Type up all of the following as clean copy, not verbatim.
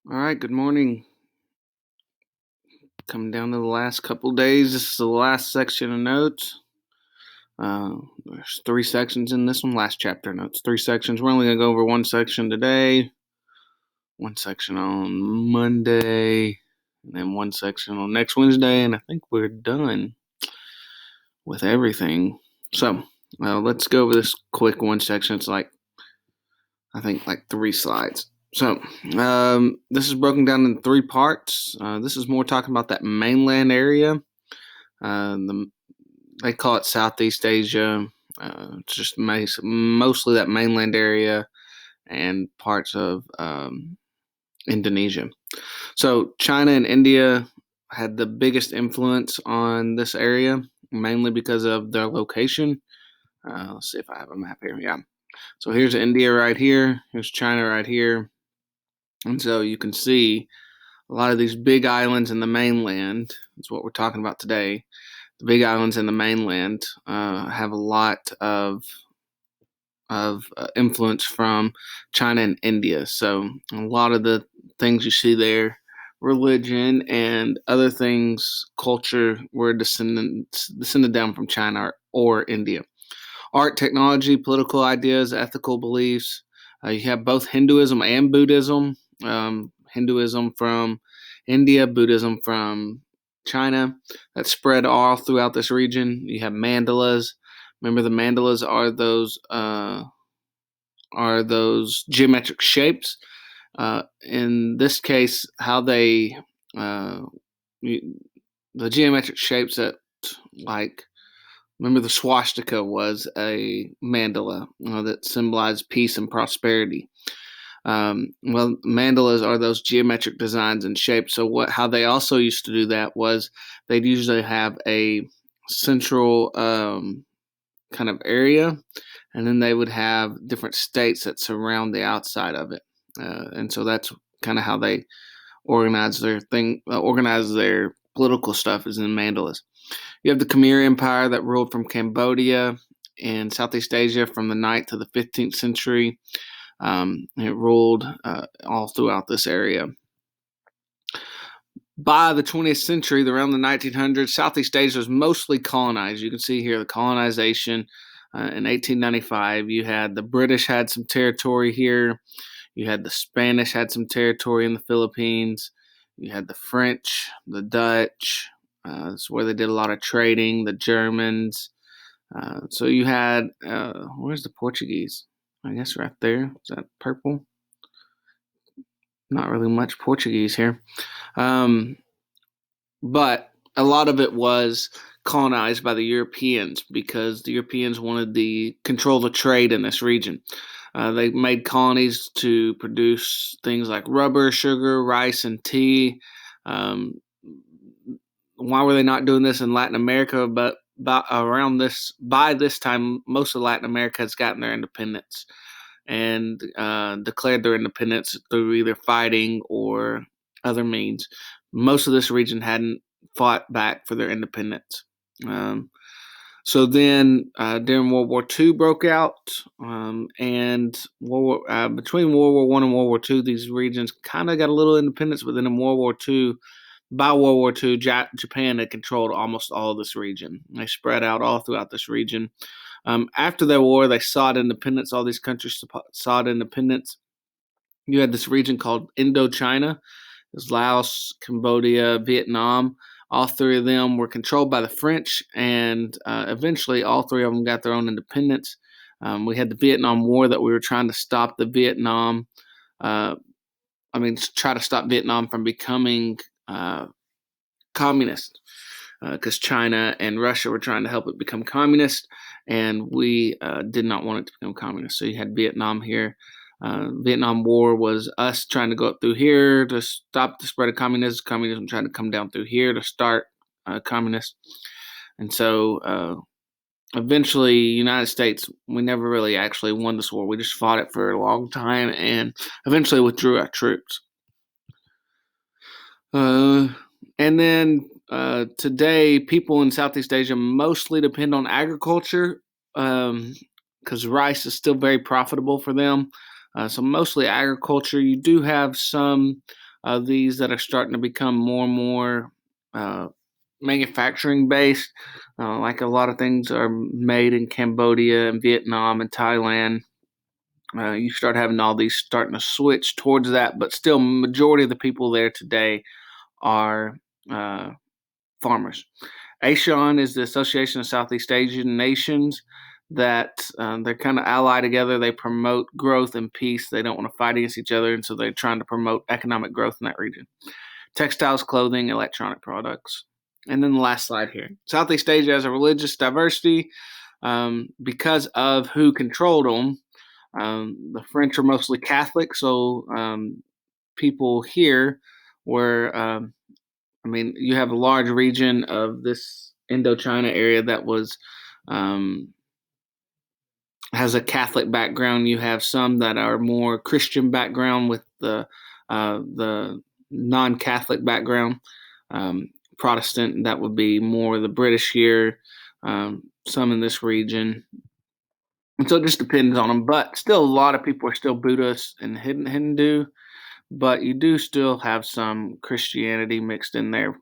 All right, good morning. Coming down to the last couple days. This is the last section of notes. There's three sections in this one. Last chapter notes, three sections. We're only going to go over one section today, one section on Monday, and then one section on next Wednesday. And I think we're done with everything. So let's go over this quick one section. It's I think like 3 slides. So this is broken down in 3 parts. This is more talking about that mainland area. They call it Southeast Asia. It's just mostly that mainland area and parts of Indonesia. So China and India had the biggest influence on this area, mainly because of their location. Let's see if I have a map here. Yeah. So here's India right here. Here's China right here. And so you can see a lot of these big islands in the mainland. That's what we're talking about today. The big islands in the mainland have a lot of influence from China and India. So a lot of the things you see there, religion and other things, culture, were descended down from China or India. Art, technology, political ideas, ethical beliefs. You have both Hinduism and Buddhism. Hinduism from India, Buddhism from China. That spread all throughout this region. You have mandalas. Remember, the mandalas are those geometric shapes. In this case, how they the geometric shapes that, like, remember the swastika was a mandala that symbolized peace and prosperity. Well, mandalas are those geometric designs and shapes. So how they also used to do that was they'd usually have a central kind of area, and then they would have different states that surround the outside of it. And so that's kind of how they organize their political stuff is in mandalas. You have the Khmer Empire that ruled from Cambodia in Southeast Asia from the 9th to the 15th century. It ruled all throughout this area. By the 20th century, around the 1900s, Southeast Asia was mostly colonized. You can see here the colonization. In 1895, you had the British had some territory here. You had the Spanish had some territory in the Philippines. You had the French, the Dutch. That's where they did a lot of trading. The Germans. So you had where's the Portuguese? I guess right there. Is that purple? Not really much Portuguese here. But a lot of it was colonized by the Europeans because the Europeans wanted to control the trade in this region. They made colonies to produce things like rubber, sugar, rice, and tea. Um, why were they not doing this in Latin America? But by this time, most of Latin America has gotten their independence and declared their independence through either fighting or other means. Most of this region hadn't fought back for their independence. So then, during World War II broke out, and between World War I and World War II, these regions kind of got a little independence. But then in World War II, by World War II, Japan had controlled almost all of this region. They spread out all throughout this region. After the war, they sought independence. All these countries sought independence. You had this region called Indochina. It was Laos, Cambodia, Vietnam. All three of them were controlled by the French, and eventually all three of them got their own independence. We had the Vietnam War that we were trying to stop try to stop Vietnam from becoming communist, because China and Russia were trying to help it become communist, and we did not want it to become communist. So you had Vietnam here. Vietnam War was us trying to go up through here to stop the spread of communism. Communism trying to come down through here to start communist. And so eventually, United States, we never really actually won this war. We just fought it for a long time and eventually withdrew our troops. And then today, people in Southeast Asia mostly depend on agriculture because rice is still very profitable for them. So mostly agriculture. You do have some these that are starting to become more and more manufacturing based. Like a lot of things are made in Cambodia and Vietnam and Thailand. You start having all these starting to switch towards that, but still, majority of the people there today are uh, farmers. ASEAN is the Association of Southeast Asian Nations that they're kind of allied together. They promote growth and peace. They don't want to fight against each other, and so they're trying to promote economic growth in that region. Textiles, clothing, electronic products. And then the last slide here. Southeast Asia has a religious diversity because of who controlled them. The French are mostly Catholic, so people here were you have a large region of this Indochina area that was has a Catholic background. You have some that are more Christian background with the non-Catholic background. Protestant, that would be more the British here. Some in this region. And so it just depends on them. But still, a lot of people are still Buddhist and Hindu. But you do still have some Christianity mixed in there.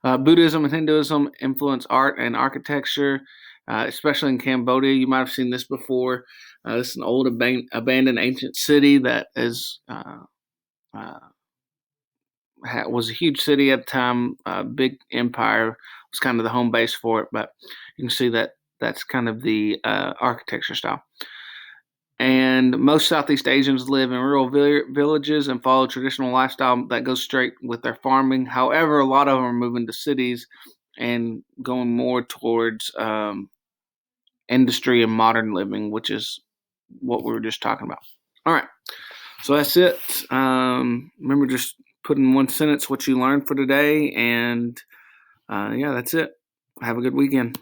Buddhism and Hinduism influence art and architecture, especially in Cambodia. You might have seen this before. This is an old abandoned ancient city that was a huge city at the time. Big empire was kind of the home base for it, but you can see that that's kind of the architecture style. And most Southeast Asians live in rural villages and follow traditional lifestyle that goes straight with their farming. However, a lot of them are moving to cities and going more towards industry and modern living, which is what we were just talking about. All right, so that's it. Remember, just put in one sentence what you learned for today, and yeah, that's it. Have a good weekend.